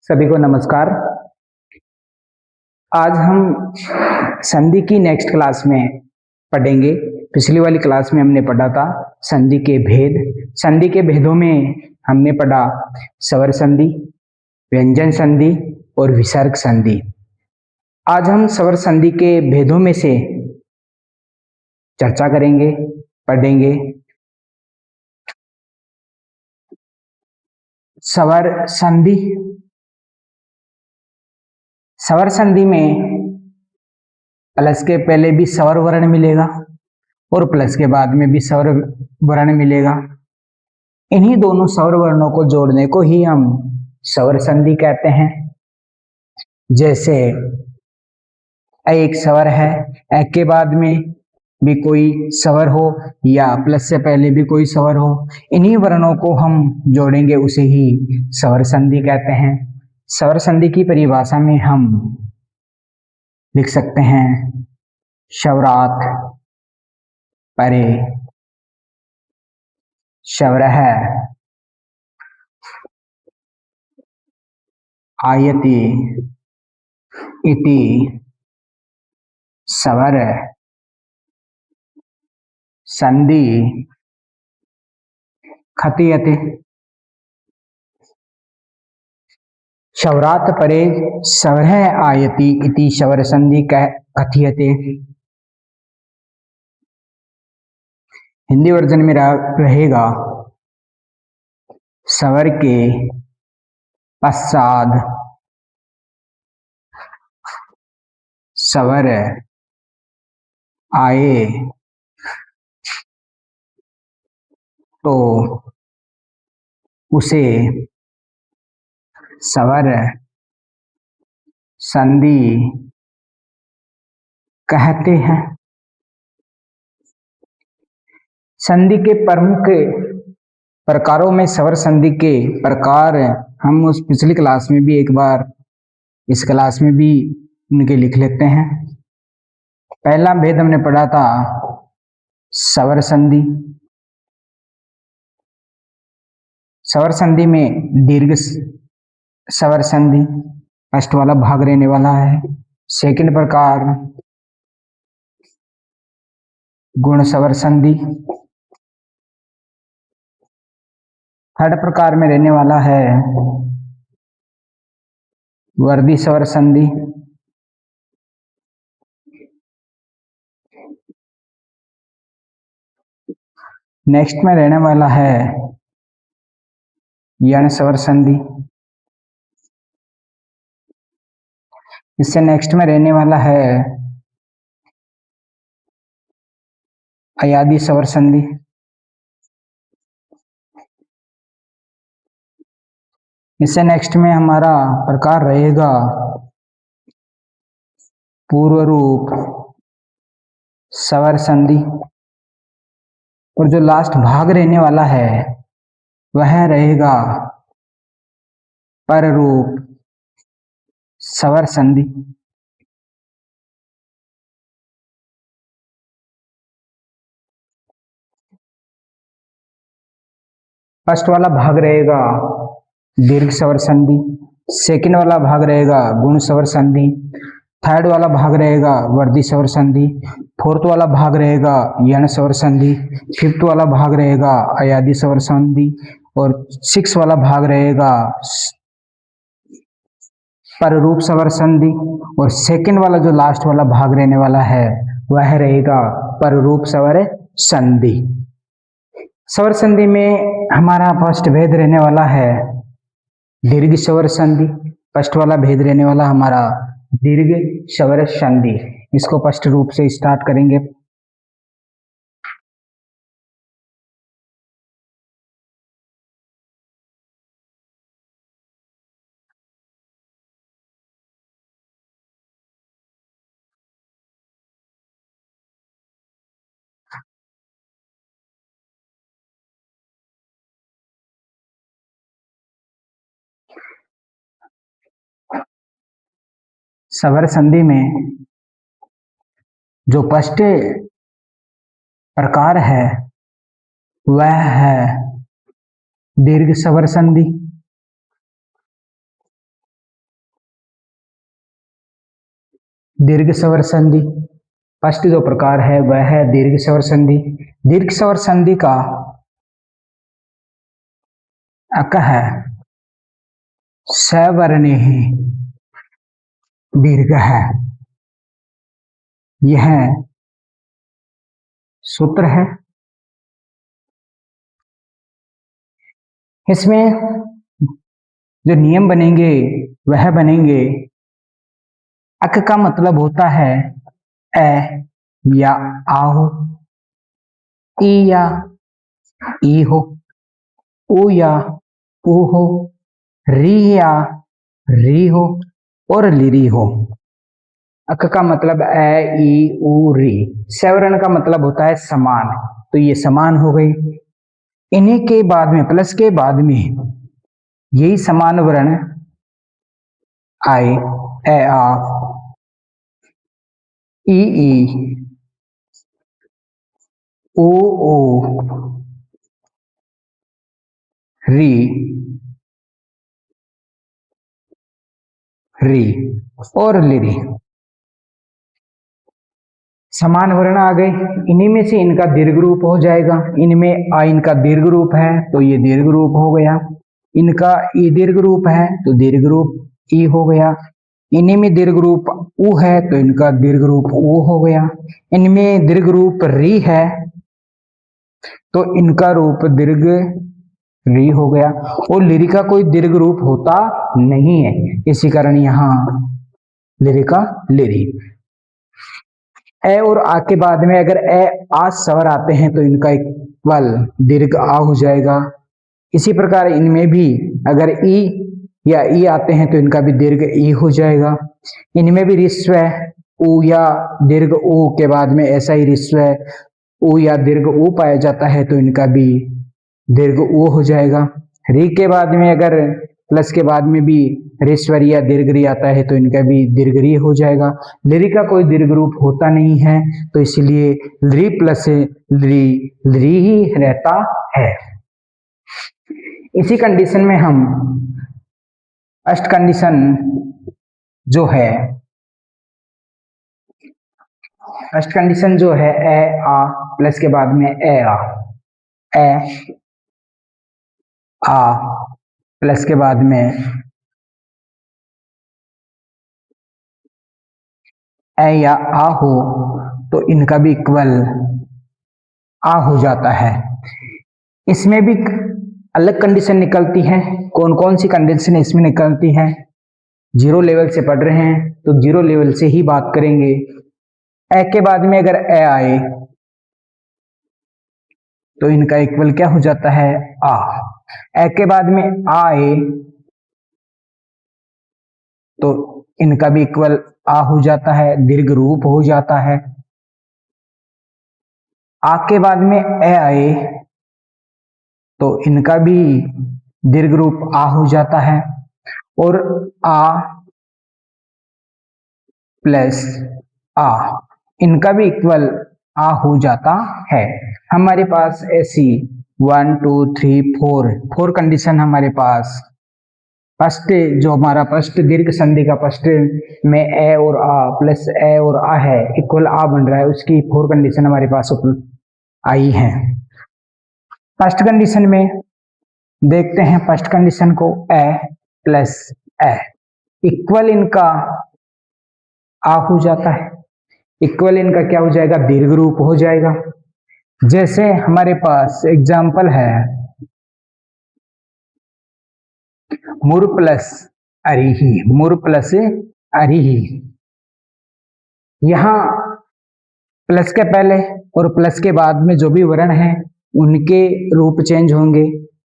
सभी को नमस्कार। आज हम संधि की नेक्स्ट क्लास में पढ़ेंगे। पिछली वाली क्लास में हमने पढ़ा था संधि के भेद। संधि के भेदों में हमने पढ़ा स्वर संधि, व्यंजन संधि और विसर्ग संधि। आज हम स्वर संधि के भेदों में से चर्चा करेंगे, पढ़ेंगे। स्वर संधि। स्वर संधि में प्लस के पहले भी स्वर वर्ण मिलेगा और प्लस के बाद में भी स्वर वर्ण मिलेगा। इन्हीं दोनों स्वर वर्णों को जोड़ने को ही हम स्वर संधि कहते हैं। जैसे एक स्वर है, एक के बाद में भी कोई स्वर हो या प्लस से पहले भी कोई स्वर हो, इन्हीं वर्णों को हम जोड़ेंगे, उसे ही स्वर संधि कहते हैं। स्वर संधि की परिभाषा में हम लिख सकते हैं स्वरात् परे स्वरः आयति इति स्वर संधि कथ्यते। स्वरात् परे स्वरः आयति इति स्वर संधि कथ्यते। हिंदी वर्जन में रहेगा स्वर के पश्चात स्वर आए तो उसे स्वर संधि कहते हैं। संधि के प्रमुख प्रकारों में स्वर संधि के प्रकार हम उस पिछली क्लास में भी एक बार, इस क्लास में भी उनके लिख लेते हैं। पहला भेद हमने पढ़ा था स्वर संधि। स्वर संधि में दीर्घ स्वर संधि फर्स्ट वाला भाग रहने वाला है। सेकंड प्रकार गुण स्वर संधि। थर्ड प्रकार में रहने वाला है वर्दी स्वर संधि। नेक्स्ट में रहने वाला है यण स्वर संधि। इससे नेक्स्ट में रहने वाला है अयादी स्वर संधि। इससे नेक्स्ट में हमारा प्रकार रहेगा पूर्व रूप स्वर संधि। और जो लास्ट भाग रहने वाला है वह रहेगा पर रूप स्वर संधि। फर्स्ट वाला भाग रहेगा दीर्घ स्वर संधि, सेकंड वाला भाग रहेगा गुण स्वर संधि, थर्ड वाला भाग रहेगा वर्दी स्वर संधि, फोर्थ वाला भाग रहेगा यण स्वर संधि, फिफ्थ वाला भाग रहेगा अयादी स्वर संधि और सिक्स वाला भाग रहेगा पररूप स्वर संधि। और सेकंड वाला जो लास्ट वाला भाग रहने वाला है वह रहेगा पररूप स्वर संधि। स्वर संधि में हमारा फर्स्ट भेद रहने वाला है दीर्घ स्वर संधि। फर्स्ट वाला भेद रहने वाला हमारा दीर्घ स्वर संधि। इसको फर्स्ट रूप से स्टार्ट करेंगे। स्वर संधि में जो फर्स्ट प्रकार है वह है दीर्घ स्वर संधि। दीर्घ स्वर संधि। फर्स्ट जो प्रकार है वह है दीर्घ स्वर संधि। दीर्घ स्वर संधि का अक है सवर्णे ही दीर्घ है। यह सूत्र है। इसमें जो नियम बनेंगे वह बनेंगे, अक का मतलब होता है ए या आ हो, ई या ई हो, उ या उ हो, री या री हो और लिरी हो। अक का मतलब ए ई उ री। सवर्ण का मतलब होता है समान, तो ये समान हो गई। इन्हीं के बाद में प्लस के बाद में यही समान वर्ण आए ए आ, ई ई, ओ ओ, री री और लिरी। समान वर्ण आ गए। इन्हीं में से इनका दीर्घ रूप हो जाएगा। इनमें आ इनका दीर्घ रूप है तो ये दीर्घ रूप हो गया। इनका ई दीर्घ रूप है तो दीर्घ रूप ई हो गया। इन्हीं में दीर्घ रूप उ है तो इनका दीर्घ रूप उ हो गया। इनमें दीर्घ रूप री है तो इनका रूप दीर्घ री हो गया। और लिरी का कोई दीर्घ रूप होता नहीं है, इसी कारण यहां लिरी का लिरी। ए और आ के बाद में अगर ए आ स्वर आते हैं तो इनका इक्वल दीर्घ आ हो जाएगा। इसी प्रकार इनमें भी अगर ई या ई आते हैं तो इनका भी दीर्घ ई हो जाएगा। इनमें भी ऋस्व उ या दीर्घ उ के बाद में ऐसा ही ऋस्व उ या दीर्घ उ पाया जाता है तो इनका भी दीर्घ उ हो जाएगा। री के बाद में अगर प्लस के बाद में भी ऋस्वर या दीर्घ री आता है तो इनका भी दीर्घ री हो जाएगा। लिरी का कोई दीर्घ रूप होता नहीं है तो इसलिए ली प्लस ली ली ही रहता है। इसी कंडीशन में हम अष्ट कंडीशन जो है, फर्स्ट कंडीशन जो है ए आ प्लस के बाद में ए आ प्लस के बाद में ए या आ हो तो इनका भी इक्वल आ हो जाता है। इसमें भी अलग कंडीशन निकलती है। कौन कौन सी कंडीशन इसमें निकलती है? जीरो लेवल से पढ़ रहे हैं तो जीरो लेवल से ही बात करेंगे। ए के बाद में अगर ए आए तो इनका इक्वल क्या हो जाता है? आ। ए के बाद में आए तो इनका भी इक्वल आ हो जाता है, दीर्घ रूप हो जाता है। आ के बाद में ए आए तो इनका भी दीर्घ रूप आ हो जाता है। और आ प्लस आ इनका भी इक्वल आ हो जाता है। हमारे पास ऐसी 1 2 3 4 कंडीशन हमारे पास। फर्स्ट जो हमारा फर्स्ट दीर्घ संधि का फर्स्ट में ए और आ प्लस ए और आ है इक्वल आ बन रहा है, उसकी 4 कंडीशन हमारे पास आई है। फर्स्ट कंडीशन में देखते हैं, फर्स्ट कंडीशन को ए प्लस ए इक्वल इनका आ हो जाता है। इक्वल इनका क्या हो जाएगा? दीर्घ रूप हो जाएगा। जैसे हमारे पास एग्जाम्पल है मुर प्लस अरिही, मुर प्लस अरिही। यहां प्लस के पहले और प्लस के बाद में जो भी वर्ण है उनके रूप चेंज होंगे,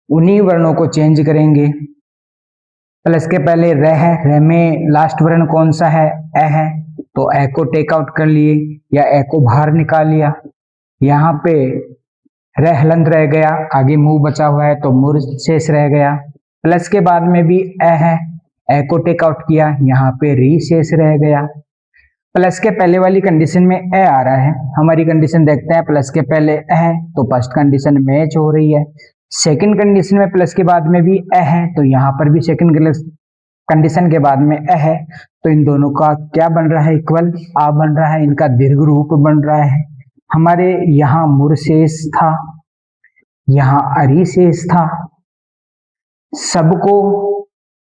उन्हीं वर्णों को चेंज करेंगे। प्लस के पहले र है, र में लास्ट वर्ण कौन सा है? ए है, तो ए को टेक आउट कर लिए या ए को बाहर निकाल लिया। यहाँ पे र हलंत रह गया, आगे मुंह बचा हुआ है तो मुर शेष रह गया। प्लस के बाद में भी ए है, ए को टेक आउट किया, यहाँ पे री शेष रह गया। प्लस के पहले वाली कंडीशन में ए आ रहा है, हमारी कंडीशन देखते हैं। प्लस के पहले ए है तो फर्स्ट कंडीशन मैच हो रही है। सेकंड कंडीशन में प्लस के बाद में भी ए है तो यहाँ पर भी सेकंड कंडीशन के बाद में अ है, तो इन दोनों का क्या बन रहा है, इक्वल आ बन रहा है, इनका दीर्घ रूप बन रहा है। हमारे यहाँ मुर शेष था, यहाँ अरि शेष था। सबको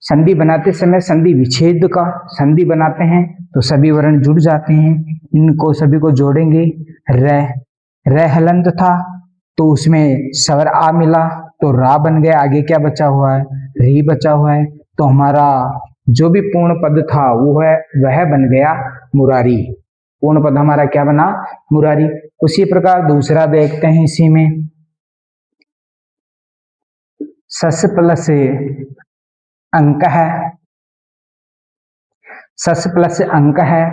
संधि बनाते समय संधि विच्छेद का संधि बनाते हैं तो सभी वर्ण जुड़ जाते हैं। इनको सभी को जोड़ेंगे, र हलंत था तो उसमें स्वर आ मिला तो रा बन गया। आगे क्या बचा हुआ है, री बचा हुआ है, तो हमारा जो भी पूर्ण पद था वह बन गया मुरारी। पूर्ण पद हमारा क्या बना, मुरारी। उसी प्रकार दूसरा देखते हैं, इसी में सस प्लस अंक है, सस प्लस अंक है।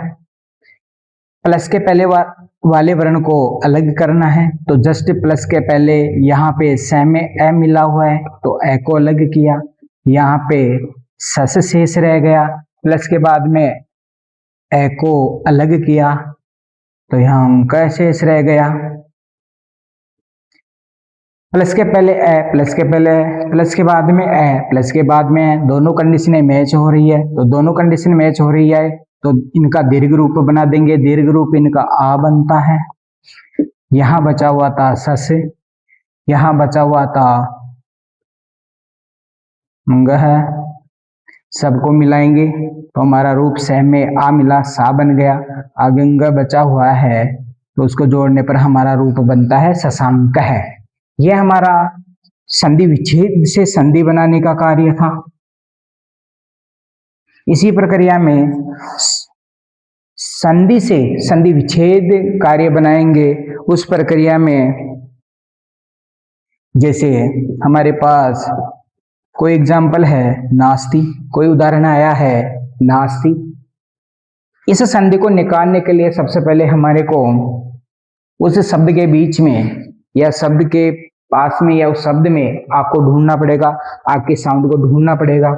प्लस के पहले वाले वर्ण को अलग करना है, तो जस्ट प्लस के पहले यहाँ पे स में ए मिला हुआ है तो ए को अलग किया। यहाँ पे सस शेष रह गया, प्लस के बाद में ए को अलग किया तो यहाँ अंक शेष रह गया। प्लस के पहले ए, प्लस के पहले प्लस के बाद में ए, प्लस के बाद में दोनों कंडीशनें मैच हो रही है, तो दोनों कंडीशन मैच हो रही है तो इनका दीर्घ रूप बना देंगे। दीर्घ रूप इनका आ बनता है। यहां बचा हुआ था सस, यहां बचा हुआ था अंग है, सबको मिलाएंगे तो हमारा रूप सह में आ मिला, सा बन गया। आगे अंग बचा हुआ है तो उसको जोड़ने पर हमारा रूप बनता है शशांक है। यह हमारा संधि विच्छेद से संधि बनाने का कार्य था। इसी प्रक्रिया में संधि से संधि विच्छेद कार्य बनाएंगे। उस प्रक्रिया में जैसे हमारे पास कोई एग्जाम्पल है नास्ति, कोई उदाहरण आया है नास्ति। इस संधि को निकालने के लिए सबसे पहले हमारे को उस शब्द के बीच में या शब्द के पास में या उस शब्द में आपको ढूंढना पड़ेगा, आपके साउंड को ढूंढना पड़ेगा।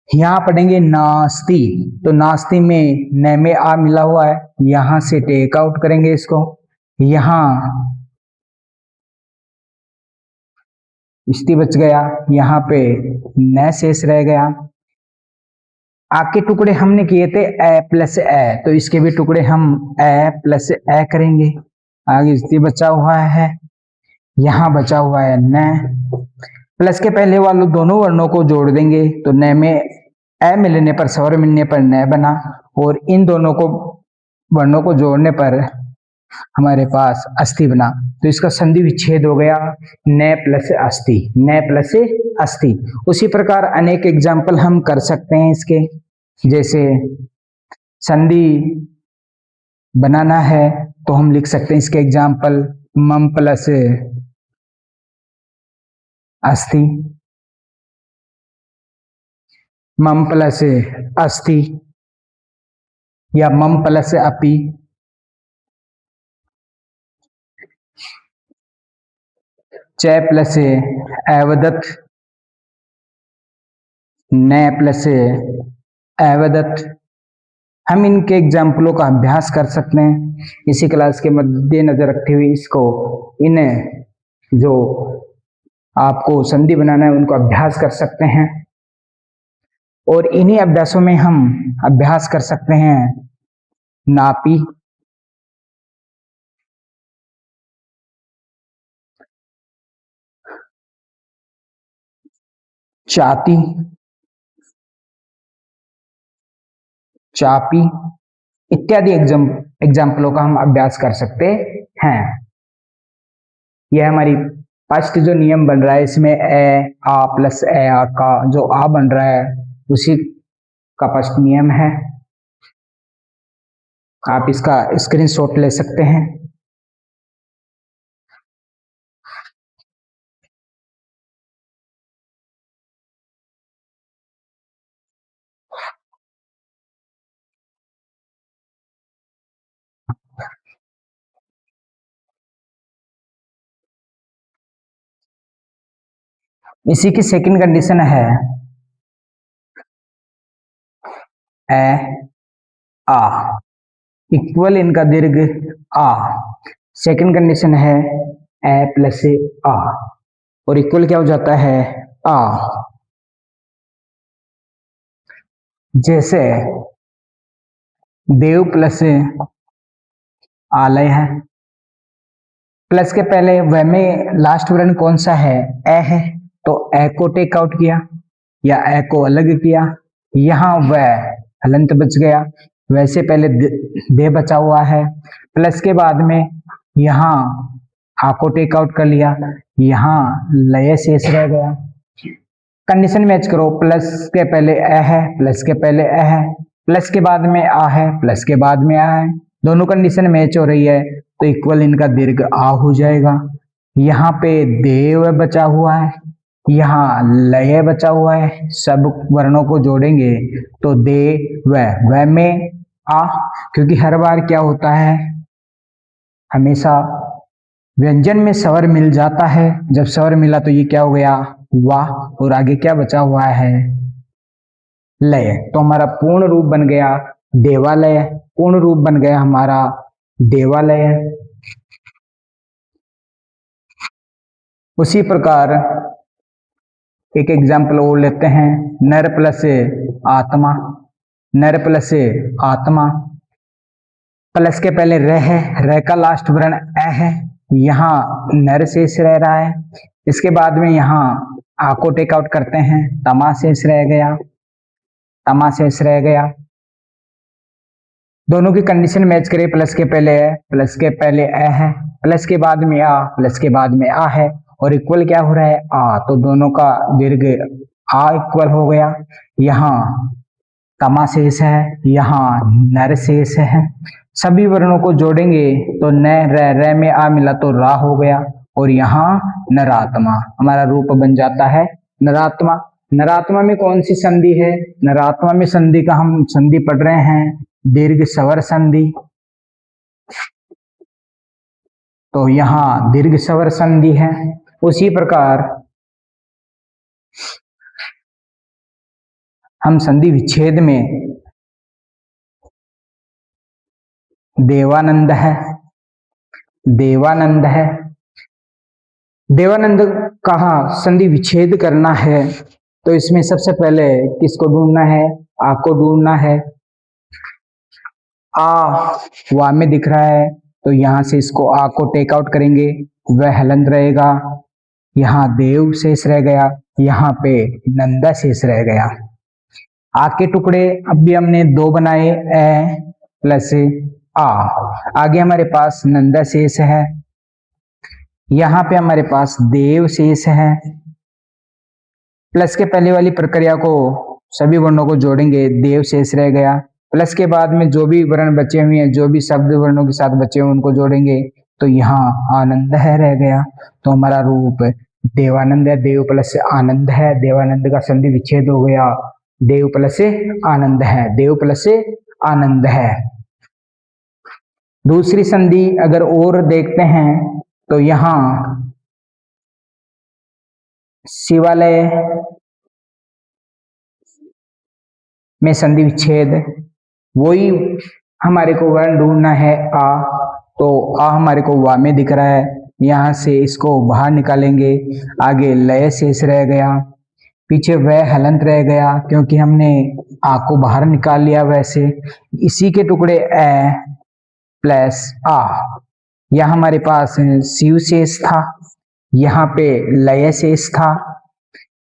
यहां पढ़ेंगे नास्ति, तो नास्ति में न में आ मिला हुआ है, यहां से टेक आउट करेंगे इसको। यहां स्ति बच गया, यहाँ पे न शेष रह गया। आगे टुकड़े हमने किए थे ए प्लस ए, तो इसके भी टुकड़े हम ए प्लस ए करेंगे। आगे स्ति बचा हुआ है, यहाँ बचा हुआ है न। प्लस के पहले वालों दोनों वर्णों को जोड़ देंगे तो न में ए मिलने पर स्वर मिलने पर न बना, और इन दोनों को वर्णों को जोड़ने पर हमारे पास अस्थि बना। तो इसका संधि विच्छेद हो गया न प्लस अस्थि, न प्लस अस्थि। उसी प्रकार अनेक एग्जाम्पल हम कर सकते हैं इसके। जैसे संधि बनाना है तो हम लिख सकते हैं इसके एग्जाम्पल मम प्लस अस्थि, मम प्लस अस्थि, या मम प्लस अपि, च प्लस एवदत, न प्लस एवदत। हम इनके एग्जाम्पलों का अभ्यास कर सकते हैं। इसी क्लास के मद्देनजर रखते हुए इसको इन जो आपको संधि बनाना है उनको अभ्यास कर सकते हैं, और इन्हीं अभ्यासों में हम अभ्यास कर सकते हैं नापी, चाती, चापी इत्यादि एग्जाम्पलों का हम अभ्यास कर सकते हैं। यह हमारी फर्स्ट जो नियम बन रहा है, इसमें ए आ प्लस ए आ का जो आ बन रहा है उसी का फर्स्ट नियम है। आप इसका स्क्रीनशॉट ले सकते हैं। इसी की सेकंड कंडीशन है ए आ इक्वल इनका दीर्घ आ। सेकंड कंडीशन है ए प्लस आ, और इक्वल क्या हो जाता है आ। जैसे देव प्लस आलय है, प्लस के पहले व में लास्ट वर्ण कौन सा है? ए है, तो ए को टेक आउट किया या ए को अलग किया, यहाँ व हलंत बच गया। वैसे पहले दे बचा हुआ है, प्लस के बाद में यहाँ आ को टेक आउट कर लिया, यहाँ लय शेष रह गया। कंडीशन मैच करो, प्लस के पहले ए है, प्लस के पहले ए है, प्लस के बाद में आ है, प्लस के बाद में आ है, दोनों कंडीशन मैच हो रही है तो इक्वल इनका दीर्घ आ हो जाएगा। यहाँ पे देव बचा हुआ है, यहाँ लय बचा हुआ है, सब वर्णों को जोड़ेंगे तो दे व में आ, क्योंकि हर बार क्या होता है, हमेशा व्यंजन में स्वर मिल जाता है, जब स्वर मिला तो ये क्या हो गया? वाह, और आगे क्या बचा हुआ है? लय। तो हमारा पूर्ण रूप बन गया देवालय, पूर्ण रूप बन गया हमारा देवालय। उसी प्रकार एक एग्जाम्पल और लेते हैं, नर प्लस आत्मा, नर प्लस आत्मा, प्लस के पहले र है, र का लास्ट वर्ण ए है, यहाँ नर शेष रह रहा है, इसके बाद में यहाँ आ को टेक आउट करते हैं, तमा शेष रह गया, तमा शेष रह गया। दोनों की कंडीशन मैच करें, प्लस के पहले है, प्लस के पहले ए है, प्लस के बाद में आ, प्लस के बाद में आ है, और इक्वल क्या हो रहा है? आ, तो दोनों का दीर्घ आ इक्वल हो गया। यहाँ तमा शेष है, यहाँ नर शेष है, सभी वर्णों को जोड़ेंगे तो न र में आ मिला तो रा हो गया, और यहाँ नरात्मा, हमारा रूप बन जाता है नरात्मा। नरात्मा में कौन सी संधि है? नरात्मा में संधि का हम संधि पढ़ रहे हैं दीर्घ स्वर संधि, तो यहाँ दीर्घ स्वर संधि है। उसी प्रकार हम संधि विच्छेद में देवानंद है, देवानंद है, देवानंद कहा संधि विच्छेद करना है तो इसमें सबसे पहले किसको ढूंढना है? आ को ढूंढना है। आ वा में दिख रहा है तो यहां से इसको आ को टेक आउट करेंगे, वह हलंत रहेगा, यहाँ देव शेष रह गया, यहाँ पे नंदा शेष रह गया। आ के टुकड़े अब भी हमने दो बनाए, ए प्लस आ, आगे हमारे पास नंदा शेष है, यहाँ पे हमारे पास देव शेष है। प्लस के पहले वाली प्रक्रिया को सभी वर्णों को जोड़ेंगे, देव शेष रह गया, प्लस के बाद में जो भी वर्ण बचे हुए हैं, जो भी शब्द वर्णों के साथ बचे हुए उनको जोड़ेंगे तो यहाँ आनंद है रह गया। तो हमारा रूप देवानंद है, देव प्लस आनंद है, देवानंद का संधि विच्छेद हो गया, देव प्लस आनंद है, देव प्लस आनंद है। दूसरी संधि अगर और देखते हैं तो यहाँ शिवालय में संधि विच्छेद, वही हमारे को वर्ण ढूंढना है आ, तो आ हमारे को वा में दिख रहा है, यहां से इसको बाहर निकालेंगे, आगे लय शेष रह गया, पीछे वह हलंत रह गया क्योंकि हमने आ को बाहर निकाल लिया। वैसे इसी के टुकड़े ए प्लस आ, यह हमारे पास शिव शेष था, यहाँ पे लय शेष था,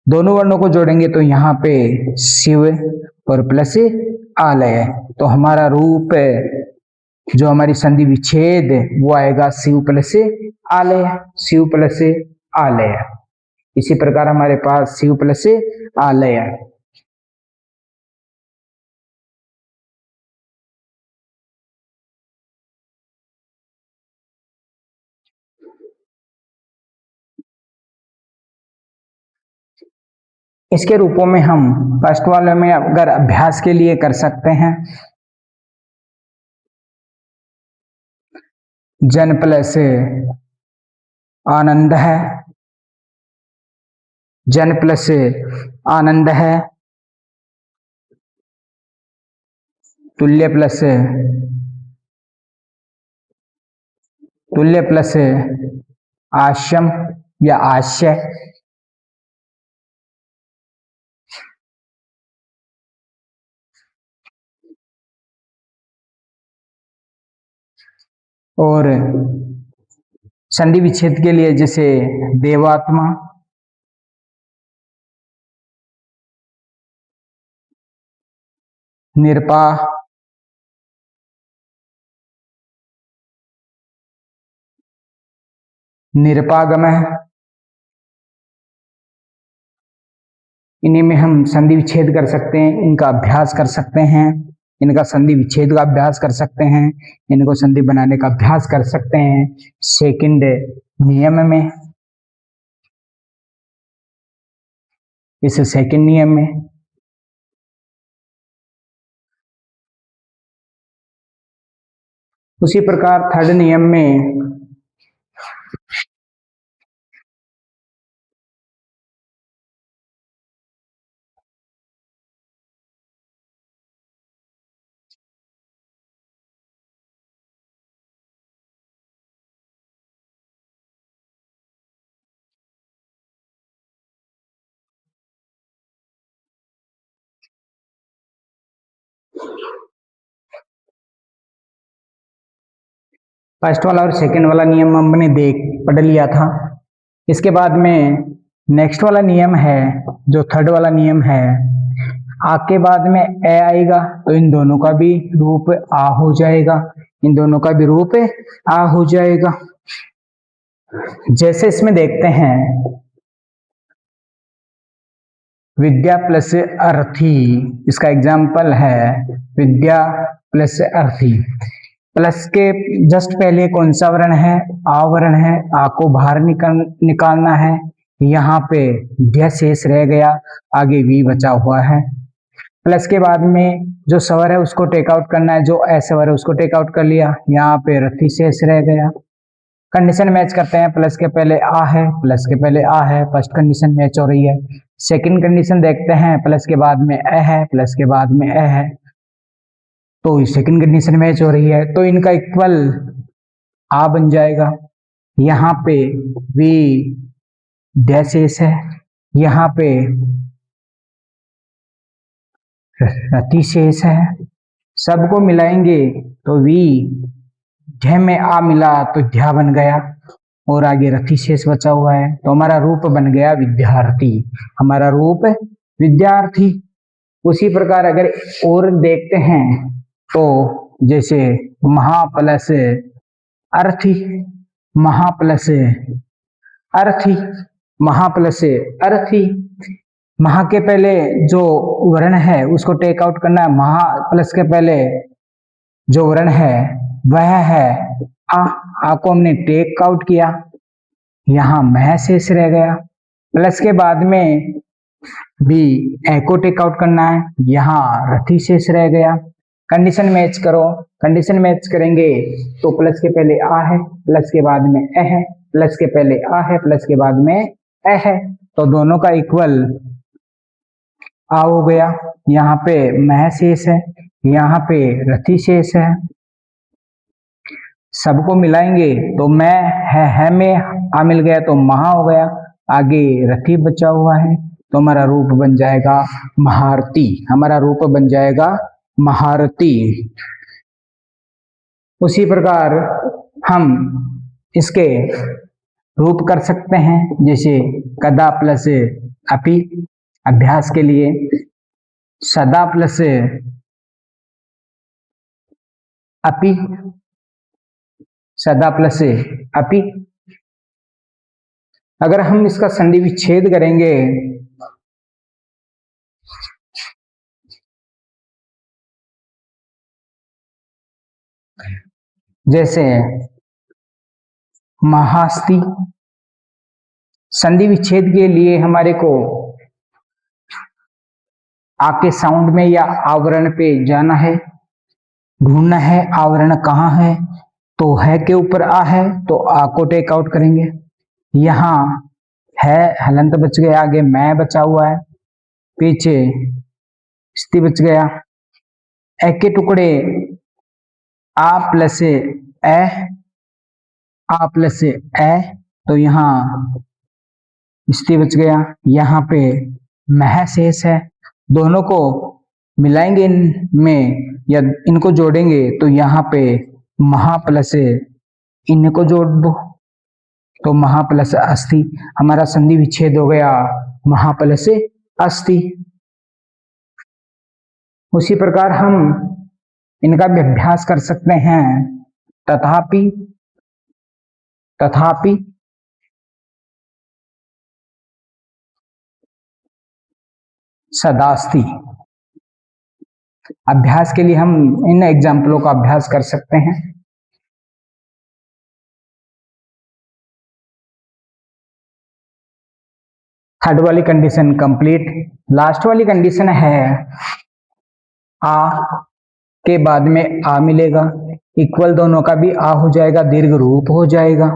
दोनों वर्णों को जोड़ेंगे तो यहाँ पे शिव और प्लस आलय, तो हमारा रूप जो हमारी संधि विच्छेद वो आएगा शिव प्लस आलय, शिव प्लस आलय। इसी प्रकार हमारे पास शिव प्लस आलय। इसके रूपों में हम फर्स्ट वाले में अगर अभ्यास के लिए कर सकते हैं, जन प्लस आनंद है, जन प्लस आनंद है, तुल्य प्लस आश्यम या आश्य, और संधि विच्छेद के लिए जैसे देवात्मा, निरपाह, निरपागमः, इन्हीं में हम संधि विच्छेद कर सकते हैं, इनका अभ्यास कर सकते हैं, इनका संधि विच्छेद का अभ्यास कर सकते हैं, इनको संधि बनाने का अभ्यास कर सकते हैं सेकंड नियम में, इस सेकंड नियम में। उसी प्रकार थर्ड नियम में फर्स्ट वाला और सेकंड वाला नियम हमने पढ़ लिया था। इसके बाद में नेक्स्ट वाला नियम है, जो थर्ड वाला नियम है, आ के बाद में ए आएगा तो इन दोनों का भी रूप आ हो जाएगा, इन दोनों का भी रूप आ हो जाएगा। जैसे इसमें देखते हैं, विद्या प्लस अर्थी, इसका एग्जाम्पल है विद्या प्लस अर्थी। प्लस के जस्ट पहले कौन सा वर्ण है? आ वर्ण है, आ को बाहर निकालना है, यहाँ पे ध्य शेष रह गया, आगे वी बचा हुआ है। प्लस के बाद में जो स्वर है उसको टेक आउट करना है, जो अस्वर है उसको टेक आउट कर लिया, यहाँ पे रथी शेष रह गया। कंडीशन मैच करते हैं, प्लस के पहले आ है, प्लस के पहले आ है, फर्स्ट कंडीशन मैच हो रही है। सेकंड कंडीशन देखते हैं, प्लस के बाद में ए है, प्लस के बाद में ए है, तो सेकंड कंडीशन मैच हो रही है, तो इनका इक्वल आ बन जाएगा। यहाँ पे वी डैशेस है, यहाँ पे रति शेष है, सबको मिलाएंगे तो वी ध्य में आ मिला तो ध्या बन गया, और आगे रति शेष बचा हुआ है, तो हमारा रूप बन गया विद्यार्थी, हमारा रूप विद्यार्थी। उसी प्रकार अगर और देखते हैं तो जैसे महा प्लस अर्थी, महा प्लस अर्थी, महा प्लस अर्थी, महा के पहले जो वर्ण है उसको टेक आउट करना है, महा प्लस के पहले जो वर्ण है वह है आ को हमने टेक आउट किया, यहाँ मह शेष रह गया। प्लस के बाद में भी ए को टेक आउट करना है, यहाँ रथी शेष रह गया। कंडीशन मैच करो, कंडीशन मैच करेंगे तो प्लस के पहले आ है, प्लस के बाद में ए है, प्लस के पहले आ है, प्लस के बाद में ए है, तो दोनों का इक्वल आ हो गया। यहाँ पे मह शेष है, यहाँ पे रथी शेष है, सबको मिलाएंगे तो मैं है में आ मिल गया तो महा हो गया, आगे रथी बचा हुआ है, तो हमारा रूप बन जाएगा महारथी, हमारा रूप बन जाएगा महारथी। उसी प्रकार हम इसके रूप कर सकते हैं, जैसे कदा प्लस अपि अभ्यास के लिए, सदा प्लस अपि, सदा प्लस अपि। अगर हम इसका संधि विच्छेद करेंगे जैसे महास्ति, संधि विच्छेद के लिए हमारे को आ के साउंड में या आवरण पे जाना है, ढूंढना है आवरण कहाँ है, तो है के ऊपर आ है तो आ को टेक आउट करेंगे, यहाँ है हलंत बच गया, आगे मैं बचा हुआ है, पीछे स्ति बच गया, ए के टुकड़े आ प्लस ए, आ प्लस ए, तो यहाँ स्ति बच गया, यहाँ पे मह शेष है, दोनों को मिलाएंगे इनमें या इनको जोड़ेंगे तो यहाँ पे महा प्लस इनको जोड़ दो तो महा प्लस अस्थि, हमारा संधि विच्छेद हो गया महा प्लस अस्थि। उसी प्रकार हम इनका भी अभ्यास कर सकते हैं। तथापि तथापि सदास्ति। अभ्यास के लिए हम इन एग्जाम्पलों का अभ्यास कर सकते हैं। थर्ड वाली कंडीशन कंप्लीट। लास्ट वाली कंडीशन है आ के बाद में आ मिलेगा, इक्वल दोनों का भी आ हो जाएगा, दीर्घ रूप हो जाएगा,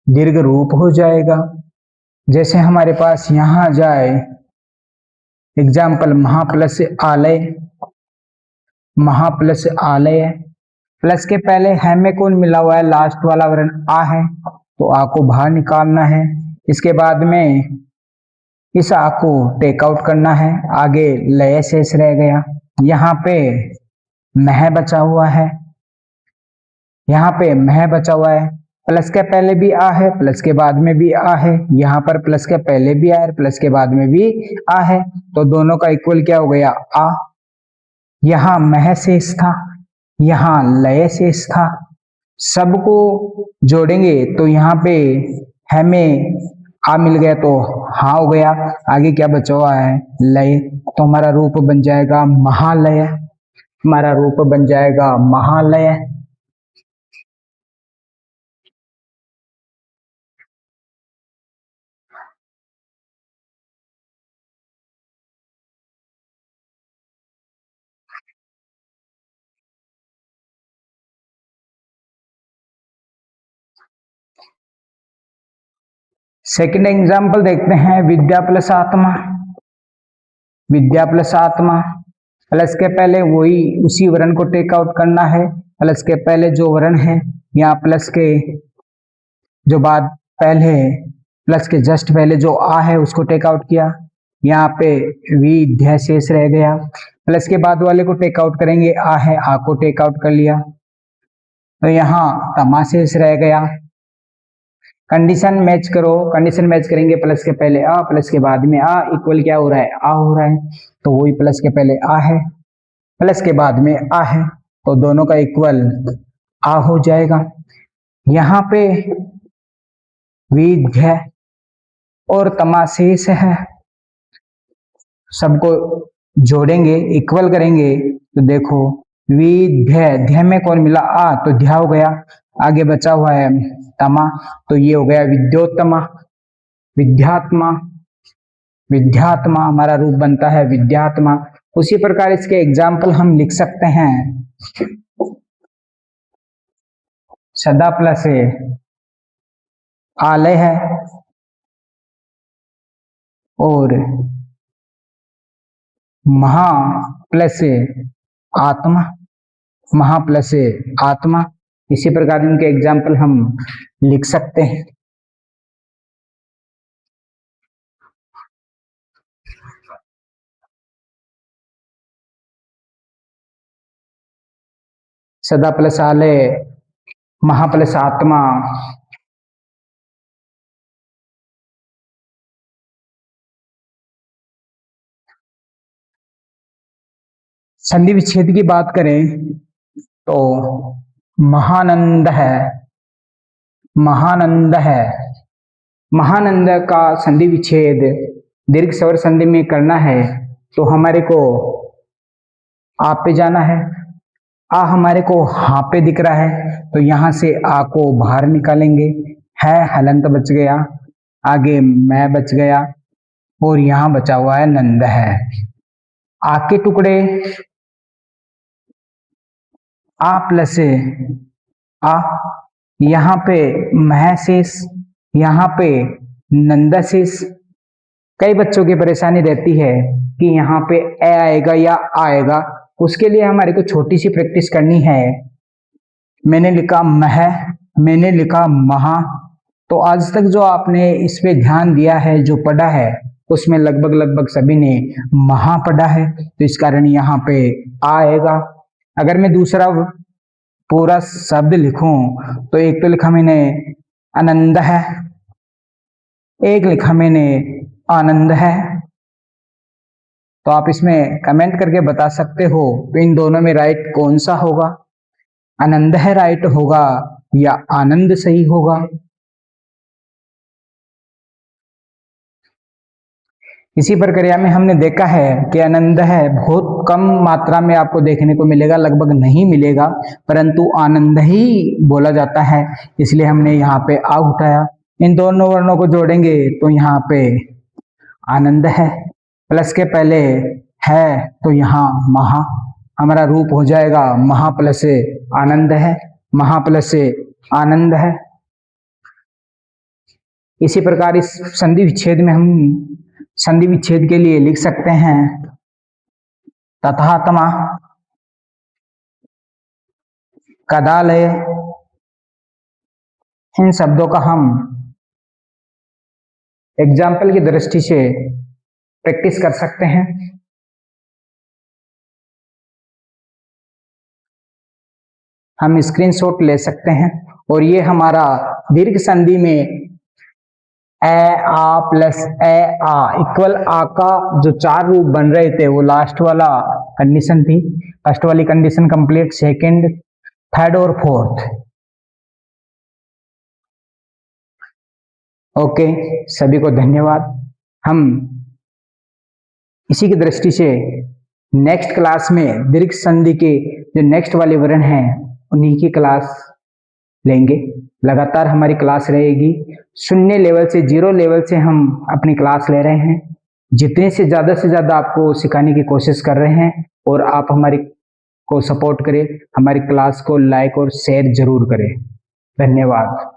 दीर्घ रूप हो जाएगा। जैसे हमारे पास यहां जाए एग्जाम्पल महा प्लस आलय, महा प्लस आलय, प्लस के पहले है में कौन मिला हुआ है, लास्ट वाला वर्ण आ है, तो आ को बाहर निकालना है। इसके बाद में इस आ को टेक आउट करना है, आगे लय शेष रह गया। यहाँ पे मह बचा हुआ है, यहाँ पे मह बचा हुआ है, प्लस के पहले भी आ है, प्लस के बाद में भी आ है, यहाँ पर प्लस के पहले भी आ है, प्लस के बाद में भी आ है, तो दोनों का इक्वल क्या हो गया आ। यहाँ मह शेष था, यहाँ लय शेष था, सबको जोड़ेंगे तो यहाँ पे हमें आ मिल गया तो हाँ हो गया। आगे क्या बचा हुआ है लय, तो हमारा रूप बन जाएगा महालय, हमारा रूप बन जाएगा महालय। सेकंड एग्जाम्पल देखते हैं, विद्या प्लस आत्मा। विद्या प्लस आत्मा, प्लस के पहले वही उसी वर्ण को टेक आउट करना है, प्लस के पहले जो वर्ण है, यहाँ प्लस के जो बाद पहले प्लस के जस्ट पहले जो आ है उसको टेक आउट किया, यहाँ पे विद्या शेष रह गया। प्लस के बाद वाले को टेक आउट करेंगे, आ है, आ को टेक आउट कर लिया, तो यहाँ तमा शेष रह गया। कंडीशन मैच करो, कंडीशन मैच करेंगे, प्लस के पहले आ, प्लस के बाद में आ, इक्वल क्या हो रहा है आ हो रहा है, तो वही प्लस के पहले आ है, प्लस के बाद में आ है, तो दोनों का इक्वल आ हो जाएगा। यहाँ पे विद्या और तमाशेष है, सबको जोड़ेंगे इक्वल करेंगे तो देखो विद्या, ध्या में कौन मिला आ, तो ध्या हो गया, आगे बचा हुआ है तमा, तो ये हो गया विद्योत्तमा, विद्यात्मा, विद्यात्मा हमारा रूप बनता है विद्यात्मा। उसी प्रकार इसके एग्जाम्पल हम लिख सकते हैं, सदा प्लस आलय है और महा प्लस आत्मा, महा प्लस आत्मा। इसी प्रकार इनके एग्जाम्पल हम लिख सकते हैं। सदा प्लस आलय, महा प्लस आत्मा, संधि विच्छेद की बात करें तो महानंद है, महानंद है, महानंद का संधि विच्छेद दीर्घ स्वर संधि में करना है तो हमारे को आ पे जाना है, आ हमारे को हाँ पे दिख रहा है, तो यहां से आ को बाहर निकालेंगे, है हलंत बच गया, आगे मैं बच गया और यहां बचा हुआ है नंद है। आ के टुकड़े आ प्लस आ, यहाँ पे महशेष, यहाँ पे नंदशेष। कई बच्चों की परेशानी रहती है कि यहाँ पे ए आएगा या आएगा, उसके लिए हमारे को छोटी सी प्रैक्टिस करनी है। मैंने लिखा मह, मैंने लिखा महा, तो आज तक जो आपने इस पे ध्यान दिया है, जो पढ़ा है, उसमें लगभग सभी ने महा पढ़ा है, तो इस कारण यहाँ पे आएगा। अगर मैं दूसरा पूरा शब्द लिखूं तो एक तो लिखा मैंने आनंद है, एक लिखा मैंने आनंद है। तो आप इसमें कमेंट करके बता सकते हो तो इन दोनों में राइट कौन सा होगा, आनंद है राइट होगा या आनंद सही होगा। इसी प्रक्रिया में हमने देखा है कि आनंद है बहुत कम मात्रा में आपको देखने को मिलेगा, लगभग नहीं मिलेगा, परंतु आनंद ही बोला जाता है, इसलिए हमने यहाँ पे आ उठाया। इन दोनों वर्णों को जोड़ेंगे तो यहाँ पे आनंद है, प्लस के पहले है तो यहाँ महा, हमारा रूप हो जाएगा महा प्लस से आनंद है, महा प्लस से आनंद है। इसी प्रकार इस संधि विच्छेद में हम संधि विच्छेद के लिए लिख सकते हैं तथात्मा कदालय। इन शब्दों का हम एग्जाम्पल की दृष्टि से प्रैक्टिस कर सकते हैं। हम स्क्रीनशॉट ले सकते हैं और ये हमारा दीर्घ संधि में ए आ प्लस ए आ इक्वल आ का जो 4 रूप बन रहे थे वो लास्ट वाला कंडीशन थी। फर्स्ट वाली कंडीशन कंप्लीट, सेकंड, थर्ड और फोर्थ। ओके, सभी को धन्यवाद। हम इसी की दृष्टि से नेक्स्ट क्लास में दीर्घ संधि के जो नेक्स्ट वाले वर्ण हैं उन्हीं की क्लास लेंगे। लगातार हमारी क्लास रहेगी, 0 लेवल से 0 लेवल से हम अपनी क्लास ले रहे हैं। जितने से ज्यादा आपको सिखाने की कोशिश कर रहे हैं और आप हमारी को सपोर्ट करें, हमारी क्लास को लाइक और शेयर जरूर करें। धन्यवाद।